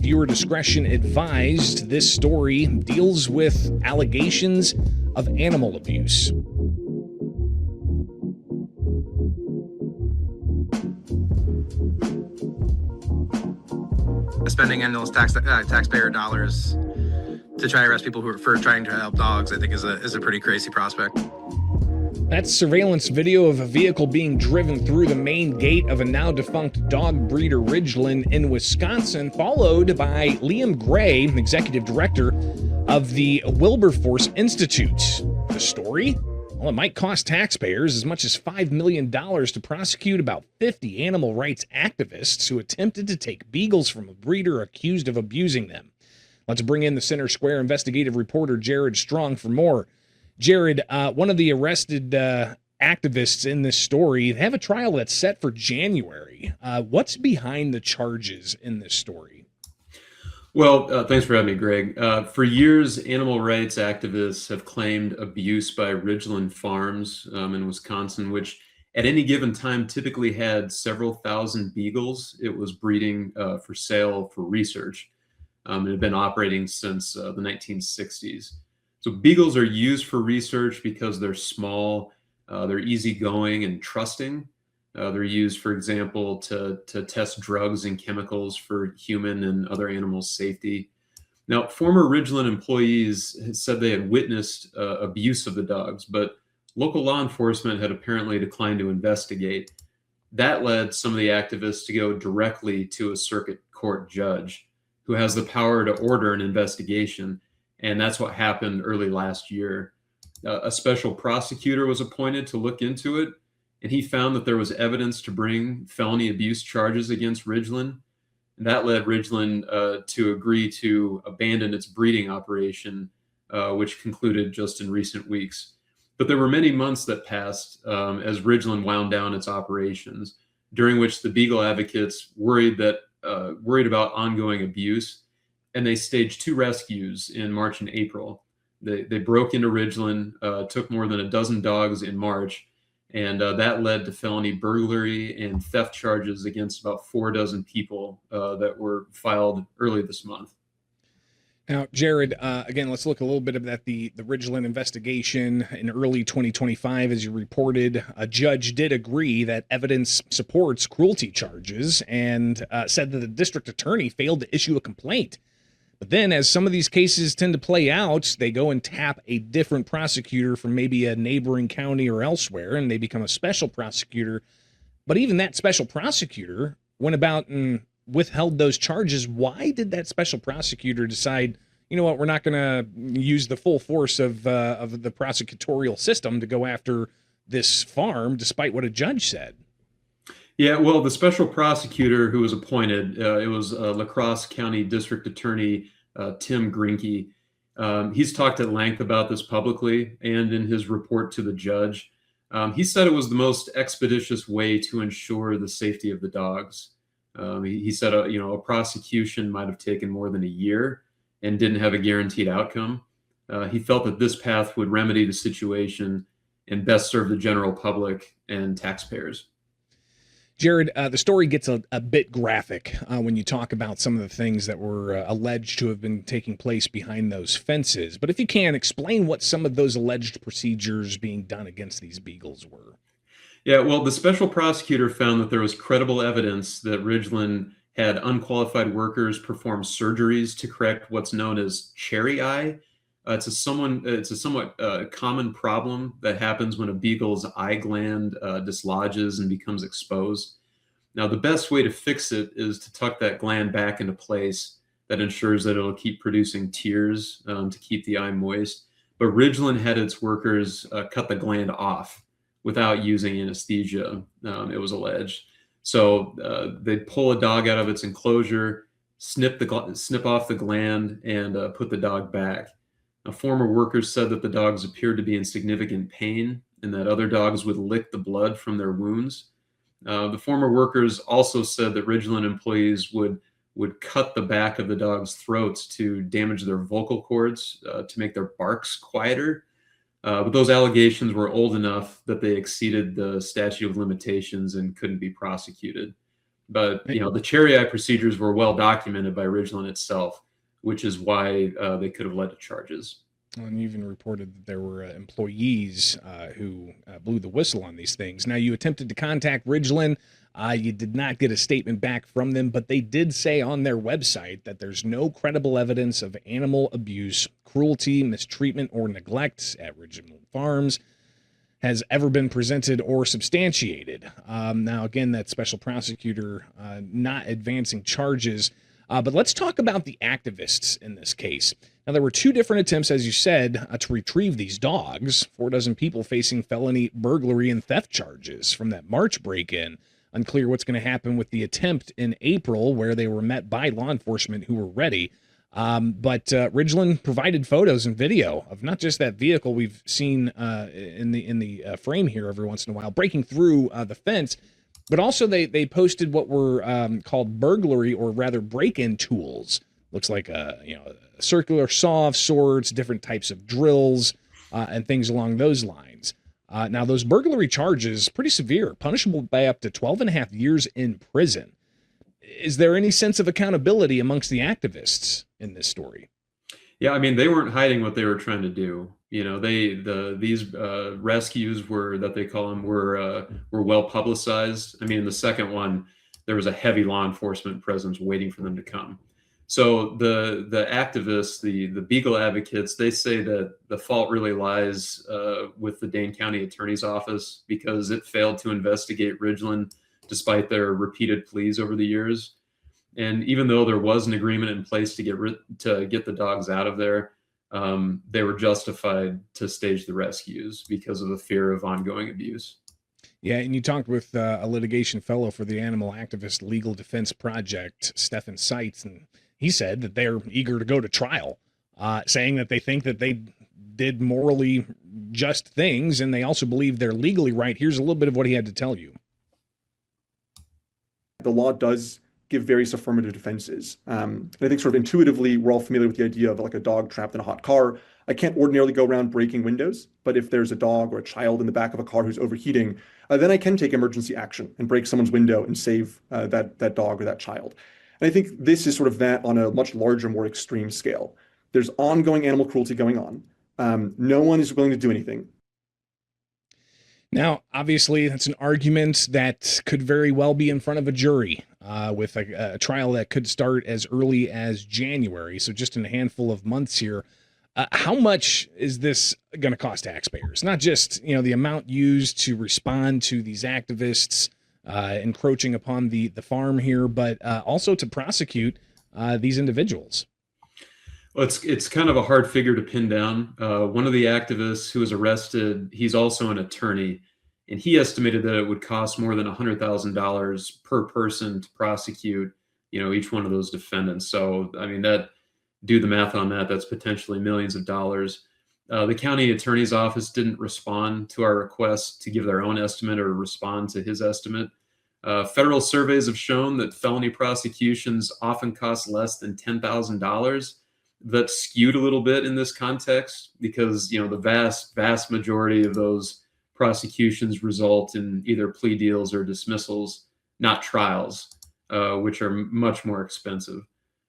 Viewer discretion advised. This story deals with allegations of animal abuse. Spending in those taxpayer dollars to try to arrest people who are for trying to help dogs, I think is a pretty crazy prospect. That's surveillance video of a vehicle being driven through the main gate of a now defunct dog breeder Ridglan in Wisconsin, followed by Liam Gray, executive director of the Wilberforce Institute. The story? Well, it might cost taxpayers as much as $5 million to prosecute about 50 animal rights activists who attempted to take beagles from a breeder accused of abusing them. Let's bring in the Center Square investigative reporter Jared Strong for more. Jared, one of the arrested activists in this story, they have a trial that's set for January. What's behind the charges in this story? Well, thanks for having me, Greg. For years, animal rights activists have claimed abuse by Ridglan Farms in Wisconsin, which at any given time typically had several thousand beagles. It was breeding for sale for research. It had been operating since the 1960s. So beagles are used for research because they're small, they're easygoing and trusting. They're used, for example, to test drugs and chemicals for human and other animals' safety. Now, former Ridglan employees had said they had witnessed abuse of the dogs, but local law enforcement had apparently declined to investigate. That led some of the activists to go directly to a circuit court judge who has the power to order an investigation. And that's what happened early last year. A special prosecutor was appointed to look into it, and he found that there was evidence to bring felony abuse charges against Ridglan. And that led Ridglan to agree to abandon its breeding operation, which concluded just in recent weeks. But there were many months that passed as Ridglan wound down its operations, during which the Beagle advocates worried about ongoing abuse. And they staged 2 rescues in March and April. They broke into Ridglan, took more than a dozen dogs in March, and that led to felony burglary and theft charges against about 4 dozen people that were filed early this month. Now, Jared, again, let's look a little bit at the Ridglan investigation. In early 2025, as you reported, a judge did agree that evidence supports cruelty charges and said that the district attorney failed to issue a complaint. But then, as some of these cases tend to play out, they go and tap a different prosecutor from maybe a neighboring county or elsewhere, and they become a special prosecutor. But even that special prosecutor went about and withheld those charges. Why did that special prosecutor decide, you know what, we're not going to use the full force of the prosecutorial system to go after this farm, despite what a judge said? Yeah, well, the special prosecutor who was appointed, it was La Crosse County District Attorney Tim Grinke. He's talked at length about this publicly and in his report to the judge. He said it was the most expeditious way to ensure the safety of the dogs. He said, a prosecution might have taken more than a year and didn't have a guaranteed outcome. He felt that this path would remedy the situation and best serve the general public and taxpayers. Jared, the story gets a bit graphic when you talk about some of the things that were alleged to have been taking place behind those fences. But if you can, explain what some of those alleged procedures being done against these beagles were. Yeah, well, the special prosecutor found that there was credible evidence that Ridglan had unqualified workers perform surgeries to correct what's known as cherry eye. It's a somewhat common problem that happens when a beagle's eye gland dislodges and becomes exposed. Now, the best way to fix it is to tuck that gland back into place. That ensures that it'll keep producing tears to keep the eye moist. But Ridglan had its workers cut the gland off without using anesthesia, it was alleged. So they'd pull a dog out of its enclosure, snip off the gland, and put the dog back. Now, former workers said that the dogs appeared to be in significant pain and that other dogs would lick the blood from their wounds. The former workers also said that Ridglan employees would cut the back of the dogs' throats to damage their vocal cords to make their barks quieter. But those allegations were old enough that they exceeded the statute of limitations and couldn't be prosecuted. But the cherry eye procedures were well documented by Ridglan itself, which is why they could have led to charges. And you even reported that there were employees who blew the whistle on these things. Now, you attempted to contact Ridglan. You did not get a statement back from them, but they did say on their website that there's no credible evidence of animal abuse, cruelty, mistreatment, or neglect at Ridglan Farms has ever been presented or substantiated. Now, again, that special prosecutor not advancing charges. But let's talk about the activists in this case. Now, there were two different attempts, as you said, to retrieve these dogs. 4 people facing felony burglary and theft charges from that March break-in. Unclear what's going to happen with the attempt in April, where they were met by law enforcement who were ready. But Ridglan provided photos and video of not just that vehicle we've seen in the frame here every once in a while breaking through the fence, but also they posted what were called burglary, or rather break-in tools. Looks like a circular saw of sorts, different types of drills, and things along those lines. Now, those burglary charges, pretty severe, punishable by up to 12.5 years in prison. Is there any sense of accountability amongst the activists in this story? Yeah, I mean, they weren't hiding what they were trying to do. These rescues that they call them were well publicized. I mean, in the second one, there was a heavy law enforcement presence waiting for them to come. So the activists, the Beagle advocates, they say that the fault really lies with the Dane County Attorney's Office, because it failed to investigate Ridglan despite their repeated pleas over the years. And even though there was an agreement in place to get the dogs out of there, they were justified to stage the rescues because of the fear of ongoing abuse. Yeah, and you talked with a litigation fellow for the Animal Activist Legal Defense Project, Stephen Seitz, and he said that they're eager to go to trial, saying that they think that they did morally just things, and they also believe they're legally right. Here's a little bit of what he had to tell you. The law does give various affirmative defenses. And I think sort of intuitively, we're all familiar with the idea of like a dog trapped in a hot car. I can't ordinarily go around breaking windows, but if there's a dog or a child in the back of a car who's overheating, then I can take emergency action and break someone's window and save that dog or that child. And I think this is sort of that on a much larger, more extreme scale. There's ongoing animal cruelty going on. No one is willing to do anything. Now, obviously, that's an argument that could very well be in front of a jury with a trial that could start as early as January. So just in a handful of months here. How much is this going to cost taxpayers? Not just, the amount used to respond to these activists encroaching upon the farm here, but also to prosecute these individuals. Well, it's kind of a hard figure to pin down. One of the activists who was arrested, he's also an attorney, and he estimated that it would cost more than $100,000 per person to prosecute, each one of those defendants. So, I mean, do the math on that, that's potentially millions of dollars. The county attorney's office didn't respond to our request to give their own estimate or respond to his estimate. Federal surveys have shown that felony prosecutions often cost less than $10,000. That's skewed a little bit in this context because, the vast majority of those prosecutions result in either plea deals or dismissals, not trials, which are much more expensive.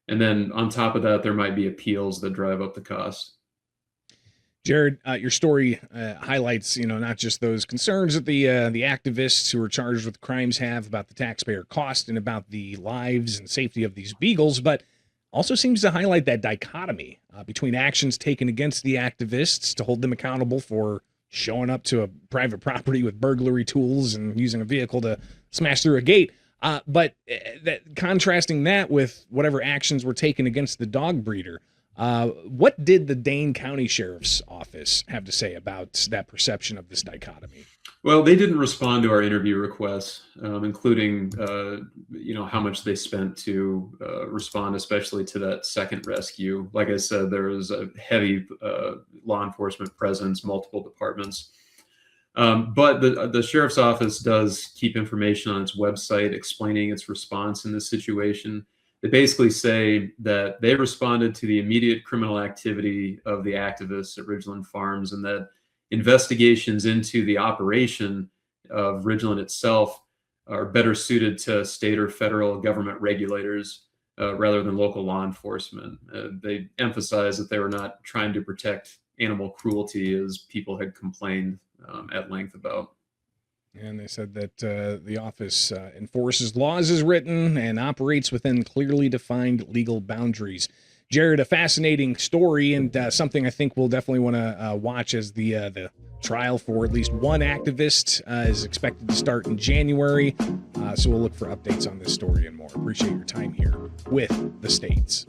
And then on top of that, there might be appeals that drive up the cost. Jared, your story highlights, not just those concerns that the activists who are charged with crimes have about the taxpayer cost and about the lives and safety of these beagles, but also seems to highlight that dichotomy between actions taken against the activists to hold them accountable for showing up to a private property with burglary tools and using a vehicle to smash through a gate. But contrasting that with whatever actions were taken against the dog breeder, what did the Dane County Sheriff's Office have to say about that perception of this dichotomy? Well, they didn't respond to our interview requests, including, how much they spent to respond, especially to that second rescue. Like I said, there was a heavy law enforcement presence, multiple departments. But the sheriff's office does keep information on its website explaining its response in this situation. They basically say that they responded to the immediate criminal activity of the activists at Ridglan Farms, and that investigations into the operation of Ridglan itself are better suited to state or federal government regulators rather than local law enforcement. They emphasized that they were not trying to protect animal cruelty, as people had complained at length about. And they said that the office enforces laws as written and operates within clearly defined legal boundaries. Jared, a fascinating story, and something I think we'll definitely want to watch as the trial for at least one activist is expected to start in January. So we'll look for updates on this story and more. Appreciate your time here with The States.